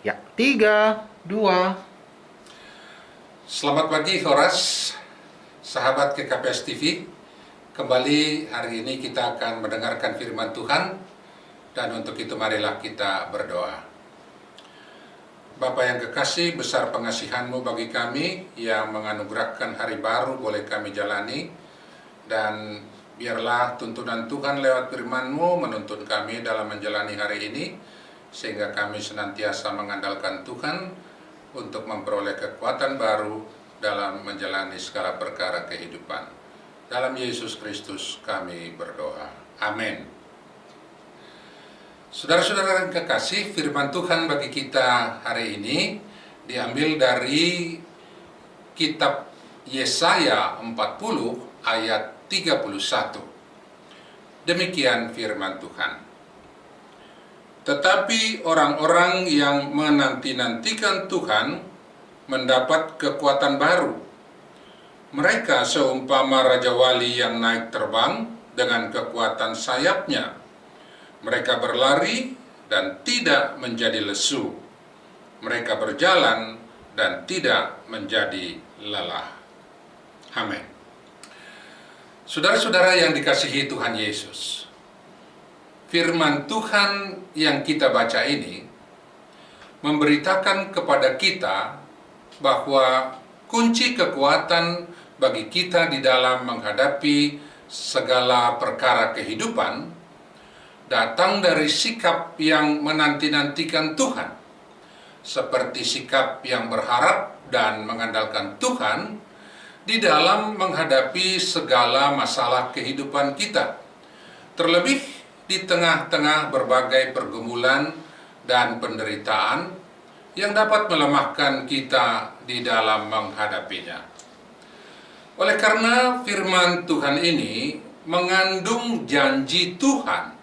Ya, 3, 2. Selamat pagi Horas, sahabat KKPS TV. Kembali hari ini kita akan mendengarkan firman Tuhan, dan untuk itu marilah kita berdoa. Bapa yang kekasih, besar pengasihan-Mu bagi kami yang menganugerahkan hari baru boleh kami jalani, dan biarlah tuntunan Tuhan lewat firman-Mu menuntun kami dalam menjalani hari ini, sehingga kami senantiasa mengandalkan Tuhan untuk memperoleh kekuatan baru dalam menjalani segala perkara kehidupan. Dalam Yesus Kristus kami berdoa. Amin. Saudara-saudara yang kekasih, firman Tuhan bagi kita hari ini diambil dari kitab Yesaya 40 ayat 31. Demikian firman Tuhan. Tetapi orang-orang yang menanti-nantikan Tuhan mendapat kekuatan baru. Mereka seumpama Raja Wali yang naik terbang dengan kekuatan sayapnya. Mereka berlari dan tidak menjadi lesu. Mereka berjalan dan tidak menjadi lelah. Amin. Saudara-saudara yang dikasihi Tuhan Yesus, firman Tuhan yang kita baca ini memberitakan kepada kita bahwa kunci kekuatan bagi kita di dalam menghadapi segala perkara kehidupan datang dari sikap yang menanti-nantikan Tuhan, seperti sikap yang berharap dan mengandalkan Tuhan di dalam menghadapi segala masalah kehidupan kita, terlebih di tengah-tengah berbagai pergumulan dan penderitaan yang dapat melemahkan kita di dalam menghadapinya. Oleh karena firman Tuhan ini mengandung janji Tuhan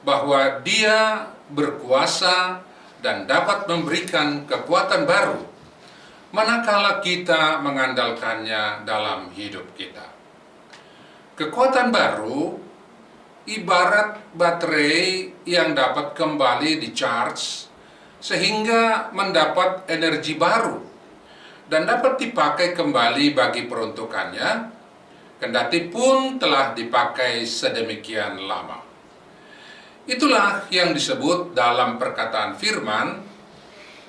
bahwa Dia berkuasa dan dapat memberikan kekuatan baru manakala kita mengandalkannya dalam hidup kita. Kekuatan baru ibarat baterai yang dapat kembali di-charge sehingga mendapat energi baru dan dapat dipakai kembali bagi peruntukannya, kendati pun telah dipakai sedemikian lama. Itulah yang disebut dalam perkataan firman,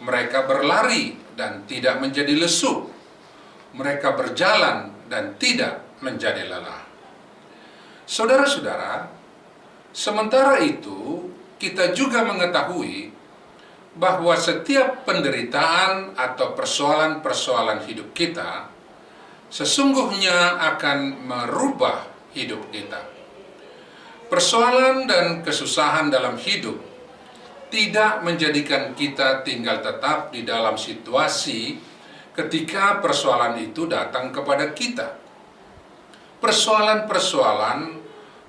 mereka berlari dan tidak menjadi lesu, mereka berjalan dan tidak menjadi lelah. Saudara-saudara, sementara itu kita juga mengetahui bahwa setiap penderitaan atau persoalan-persoalan hidup kita sesungguhnya akan merubah hidup kita. Persoalan dan kesusahan dalam hidup tidak menjadikan kita tinggal tetap di dalam situasi ketika persoalan itu datang kepada kita. Persoalan-persoalan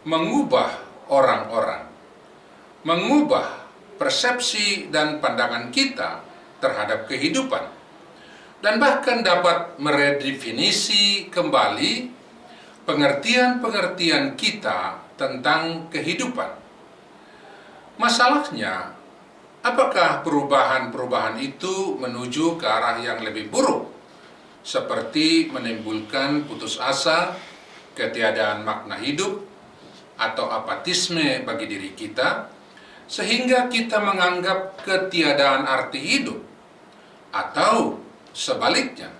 mengubah orang-orang, mengubah persepsi dan pandangan kita terhadap kehidupan, dan bahkan dapat meredefinisi kembali pengertian-pengertian kita tentang kehidupan. Masalahnya, apakah perubahan-perubahan itu menuju ke arah yang lebih buruk, seperti menimbulkan putus asa, ketiadaan makna hidup, atau apatisme bagi diri kita, sehingga kita menganggap ketiadaan arti hidup, atau sebaliknya,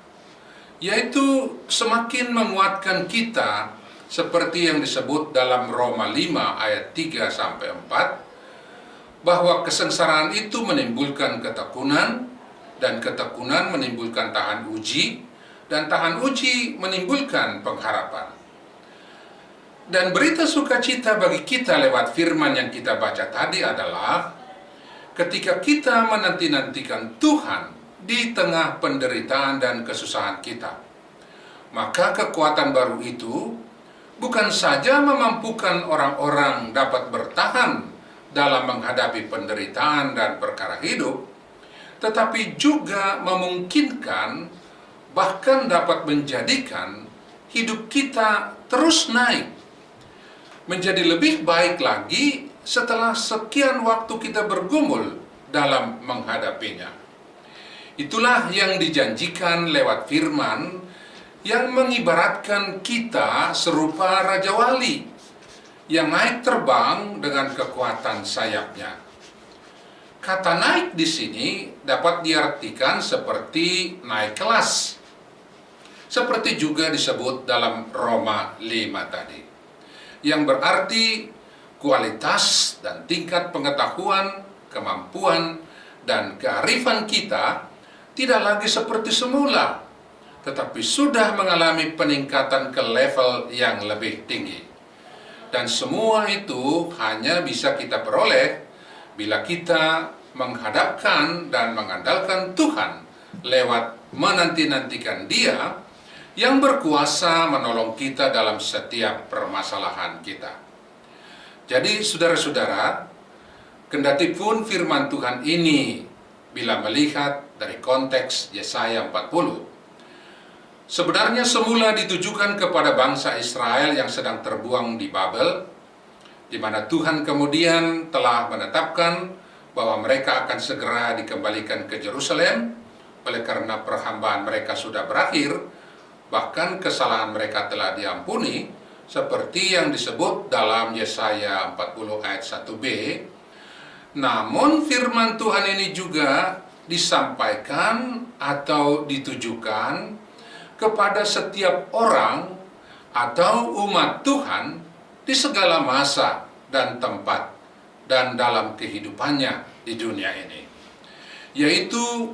yaitu semakin menguatkan kita seperti yang disebut dalam Roma 5 ayat 3-4, bahwa kesengsaraan itu menimbulkan ketekunan, dan ketekunan menimbulkan tahan uji, dan tahan uji menimbulkan pengharapan. Dan berita sukacita bagi kita lewat firman yang kita baca tadi adalah ketika kita menanti-nantikan Tuhan di tengah penderitaan dan kesusahan kita, maka kekuatan baru itu bukan saja memampukan orang-orang dapat bertahan dalam menghadapi penderitaan dan perkara hidup, tetapi juga memungkinkan, bahkan dapat menjadikan hidup kita terus naik, menjadi lebih baik lagi setelah sekian waktu kita bergumul dalam menghadapinya. Itulah yang dijanjikan lewat firman yang mengibaratkan kita serupa Raja Wali yang naik terbang dengan kekuatan sayapnya. Kata naik di sini dapat diartikan seperti naik kelas, seperti juga disebut dalam Roma 5 tadi, yang berarti kualitas dan tingkat pengetahuan, kemampuan, dan kearifan kita tidak lagi seperti semula, tetapi sudah mengalami peningkatan ke level yang lebih tinggi. Dan semua itu hanya bisa kita peroleh bila kita menghadapkan dan mengandalkan Tuhan lewat menanti-nantikan Dia yang berkuasa menolong kita dalam setiap permasalahan kita. Jadi saudara-saudara, kendati pun firman Tuhan ini bila melihat dari konteks Yesaya 40, sebenarnya semula ditujukan kepada bangsa Israel yang sedang terbuang di Babel, di mana Tuhan kemudian telah menetapkan bahwa mereka akan segera dikembalikan ke Yerusalem oleh karena perhambaan mereka sudah berakhir, bahkan kesalahan mereka telah diampuni, seperti yang disebut dalam Yesaya 40 ayat 1b. Namun firman Tuhan ini juga disampaikan atau ditujukan kepada setiap orang atau umat Tuhan di segala masa dan tempat dan dalam kehidupannya di dunia ini. Yaitu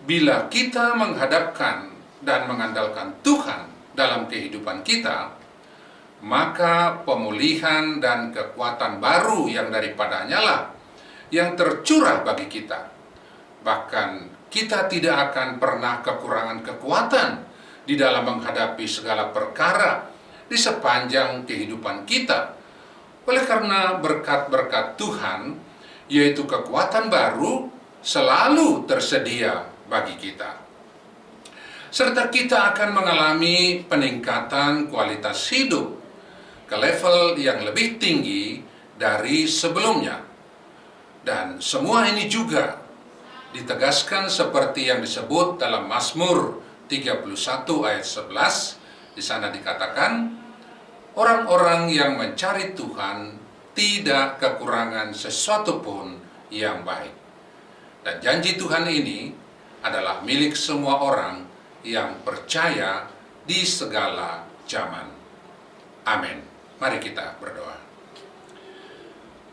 bila kita menghadapkan dan mengandalkan Tuhan dalam kehidupan kita, maka pemulihan dan kekuatan baru yang daripadanya lah yang tercurah bagi kita. Bahkan kita tidak akan pernah kekurangan kekuatan di dalam menghadapi segala perkara di sepanjang kehidupan kita. Oleh karena berkat-berkat Tuhan, yaitu kekuatan baru, selalu tersedia bagi kita. Serta kita akan mengalami peningkatan kualitas hidup ke level yang lebih tinggi dari sebelumnya. Dan semua ini juga ditegaskan seperti yang disebut dalam Mazmur 31 ayat 11. Di sana dikatakan, orang-orang yang mencari Tuhan tidak kekurangan sesuatu pun yang baik. Dan janji Tuhan ini adalah milik semua orang yang percaya di segala zaman. Amin. Mari kita berdoa.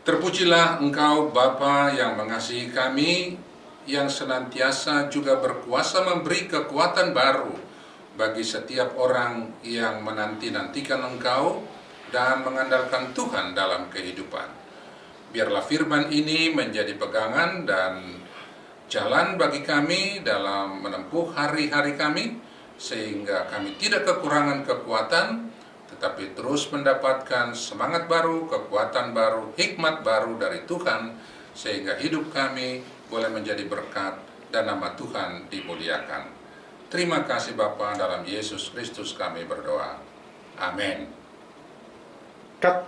Terpujilah Engkau Bapa yang mengasihi kami, yang senantiasa juga berkuasa memberi kekuatan baru bagi setiap orang yang menanti-nantikan Engkau dan mengandalkan Tuhan dalam kehidupan. Biarlah firman ini menjadi pegangan dan jalan bagi kami dalam menempuh hari-hari kami, sehingga kami tidak kekurangan kekuatan, tetapi terus mendapatkan semangat baru, kekuatan baru, hikmat baru dari Tuhan, sehingga hidup kami boleh menjadi berkat dan nama Tuhan dimuliakan. Terima kasih Bapa, dalam Yesus Kristus kami berdoa. Amin. Cut.